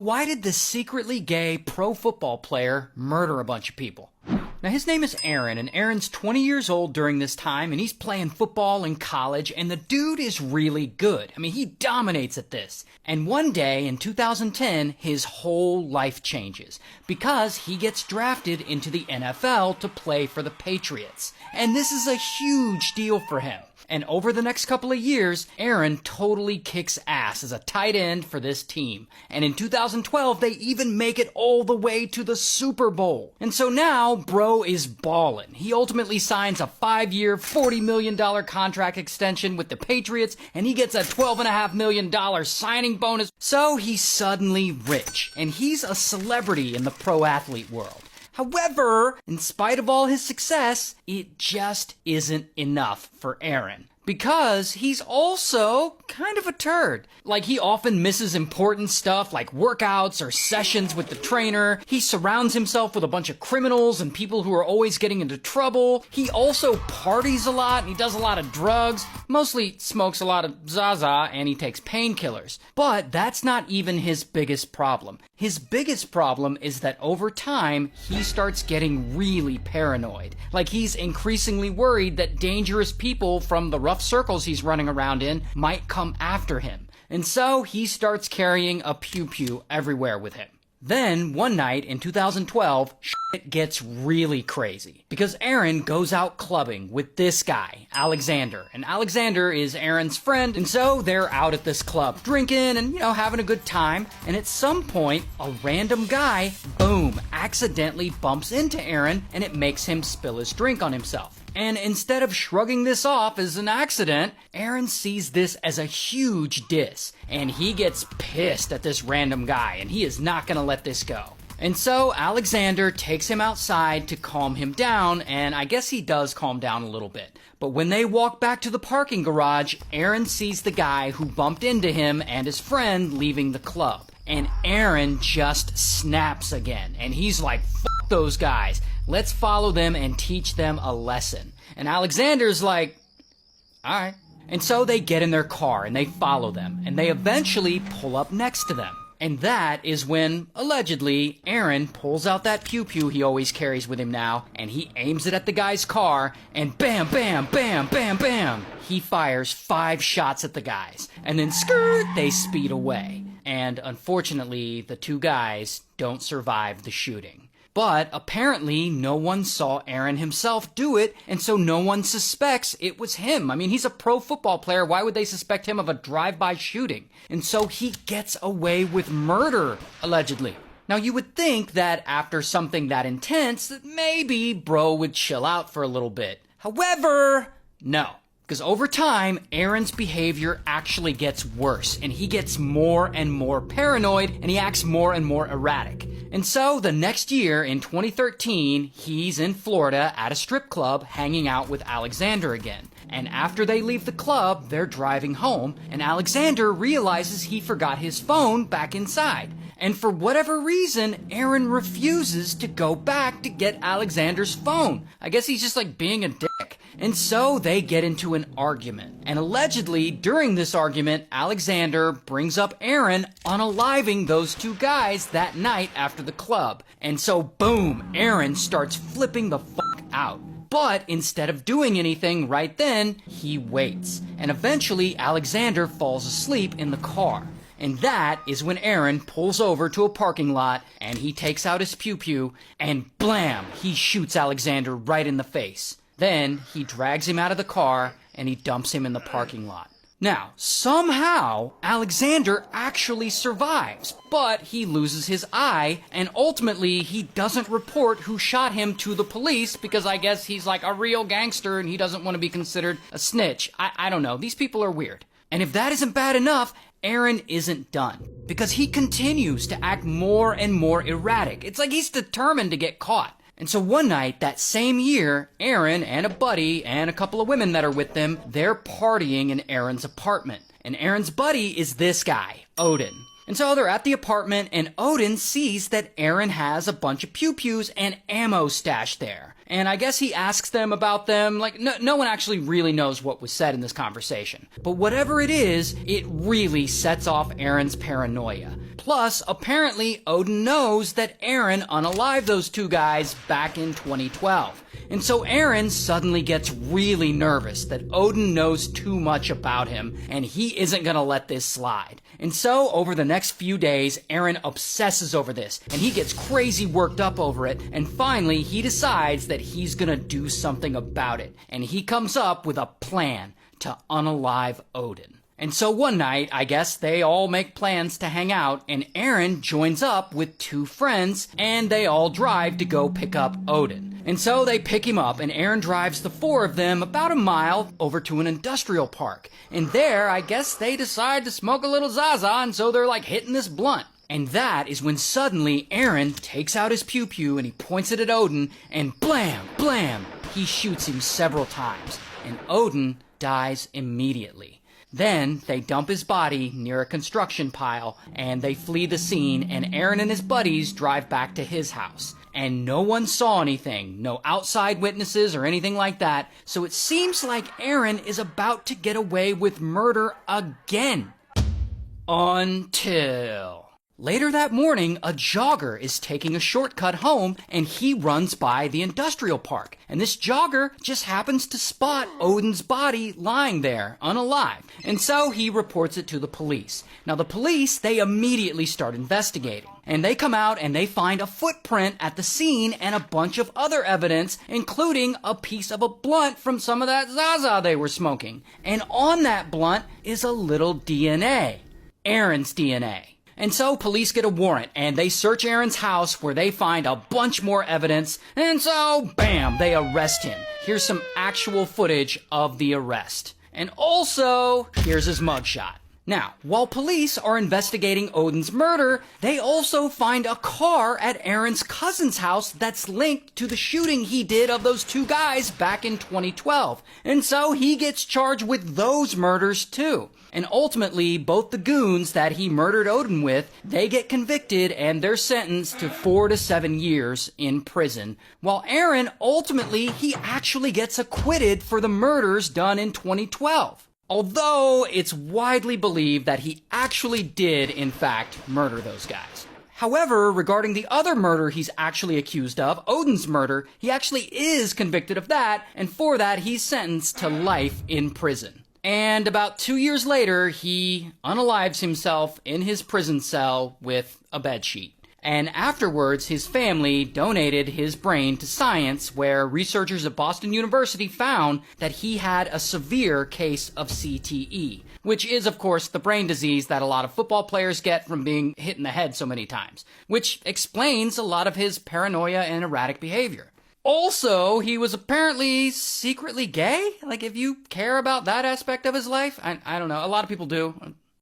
Why did this secretly gay pro football player murder a bunch of people? Now, his name is Aaron, and Aaron's 20 years old during this time, and he's playing football in college, and the dude is really good. I mean, he dominates at this. And one day in 2010, his whole life changes because he gets drafted into the NFL to play for the Patriots. And this is a huge deal for him. And over the next couple of years, Aaron totally kicks ass as a tight end for this team. And in 2012, they even make it all the way to the Super Bowl. And so now, bro is ballin'. He ultimately signs a 5-year, $40 million contract extension with the Patriots, and he gets a $12.5 million signing bonus. So he's suddenly rich, and he's a celebrity in the pro athlete world. However, in spite of all his success, it just isn't enough for Aaron. Because he's also kind of a turd. Like, he often misses important stuff like workouts or sessions with the trainer. He surrounds himself with a bunch of criminals and people who are always getting into trouble. He also parties a lot and he does a lot of drugs. Mostly smokes a lot of Zaza and he takes painkillers. But that's not even his biggest problem. His biggest problem is that over time, he starts getting really paranoid. Like, he's increasingly worried that dangerous people from the rough circles he's running around in might come after him. And so he starts carrying a pew-pew everywhere with him. Then, one night in 2012, shit gets really crazy. Because Aaron goes out clubbing with this guy, Alexander. And Alexander is Aaron's friend, and so they're out at this club, drinking and, having a good time. And at some point, a random guy, boom, accidentally bumps into Aaron, and it makes him spill his drink on himself. And instead of shrugging this off as an accident, Aaron sees this as a huge diss. And he gets pissed at this random guy, and he is not going to let this go. And so Alexander takes him outside to calm him down, and I guess he does calm down a little bit. But when they walk back to the parking garage, Aaron sees the guy who bumped into him and his friend leaving the club. And Aaron just snaps again, and he's like, "Fuck those guys. Let's follow them and teach them a lesson." And Alexander's like, "All right." And so they get in their car and they follow them, and they eventually pull up next to them. And that is when, allegedly, Aaron pulls out that pew-pew he always carries with him now, and he aims it at the guy's car, and bam, bam, bam, bam, bam, he fires 5 shots at the guys. And then skirt, they speed away. And unfortunately, the 2 guys don't survive the shooting. But apparently no one saw Aaron himself do it, and so no one suspects it was him. I mean, he's a pro football player. Why would they suspect him of a drive-by shooting? And so he gets away with murder, allegedly. Now, you would think that after something that intense, that maybe bro would chill out for a little bit. However, no. Because over time, Aaron's behavior actually gets worse, and he gets more and more paranoid, and he acts more and more erratic. And so, the next year, in 2013, he's in Florida at a strip club hanging out with Alexander again. And after they leave the club, they're driving home, and Alexander realizes he forgot his phone back inside. And for whatever reason, Aaron refuses to go back to get Alexander's phone. I guess he's just like being a dick. And so they get into an argument. And allegedly, during this argument, Alexander brings up Aaron unaliving those 2 guys that night after the club. And so, boom, Aaron starts flipping the fuck out. But instead of doing anything right then, he waits. And eventually, Alexander falls asleep in the car. And that is when Aaron pulls over to a parking lot, and he takes out his pew-pew, and blam, he shoots Alexander right in the face. Then he drags him out of the car, and he dumps him in the parking lot. Now, somehow, Alexander actually survives, but he loses his eye, and ultimately, he doesn't report who shot him to the police because I guess he's like a real gangster and he doesn't want to be considered a snitch. I don't know. These people are weird. And if that isn't bad enough, Aaron isn't done, because he continues to act more and more erratic. It's like he's determined to get caught. And so one night, that same year, Aaron and a buddy and a couple of women that are with them, they're partying in Aaron's apartment. And Aaron's buddy is this guy, Odin. And so they're at the apartment, and Odin sees that Aaron has a bunch of pew-pews and ammo stashed there. And I guess he asks them about them. Like, no one actually really knows what was said in this conversation. But whatever it is, it really sets off Aaron's paranoia. plus, apparently, Odin knows that Aaron unalived those two guys back in 2012. And so Aaron suddenly gets really nervous that Odin knows too much about him, and he isn't gonna let this slide. And so, over the next few days, Aaron obsesses over this, and he gets crazy worked up over it, and finally, he decides that he's gonna do something about it. And he comes up with a plan to unalive Odin. And so one night, I guess they all make plans to hang out, and Aaron joins up with two friends, and they all drive to go pick up Odin. And so they pick him up, and Aaron drives the four of them about a mile over to an industrial park. And there, I guess they decide to smoke a little Zaza, and so they're like hitting this blunt. And that is when suddenly Aaron takes out his pew-pew and he points it at Odin, and blam, blam, he shoots him several times. And Odin dies immediately. Then they dump his body near a construction pile, and they flee the scene, and Aaron and his buddies drive back to his house. And no one saw anything, no outside witnesses or anything like that, so it seems like Aaron is about to get away with murder again. Until... Later that morning, a jogger is taking a shortcut home, and he runs by the industrial park. And this jogger just happens to spot Odin's body lying there, unalive. And so he reports it to the police. Now the police, they immediately start investigating. And they come out and they find a footprint at the scene and a bunch of other evidence, including a piece of a blunt from some of that Zaza they were smoking. And on that blunt is a little DNA. Aaron's DNA. And so police get a warrant, and they search Aaron's house where they find a bunch more evidence, and so, bam, they arrest him. Here's some actual footage of the arrest. And also, here's his mugshot. Now, while police are investigating Odin's murder, they also find a car at Aaron's cousin's house that's linked to the shooting he did of those two guys back in 2012. And so he gets charged with those murders too. And ultimately, both the goons that he murdered Odin with, they get convicted and they're sentenced to 4 to 7 years in prison. While Aaron, ultimately, he actually gets acquitted for the murders done in 2012. Although it's widely believed that he actually did, in fact, murder those guys. However, regarding the other murder he's actually accused of, Odin's murder, he actually is convicted of that, and for that he's sentenced to life in prison. And about 2 years later, he unalives himself in his prison cell with a bedsheet. And afterwards, his family donated his brain to science, where researchers at Boston University found that he had a severe case of CTE, which is, of course, the brain disease that a lot of football players get from being hit in the head so many times, which explains a lot of his paranoia and erratic behavior. Also, he was apparently secretly gay? Like, if you care about that aspect of his life, I don't know, a lot of people do.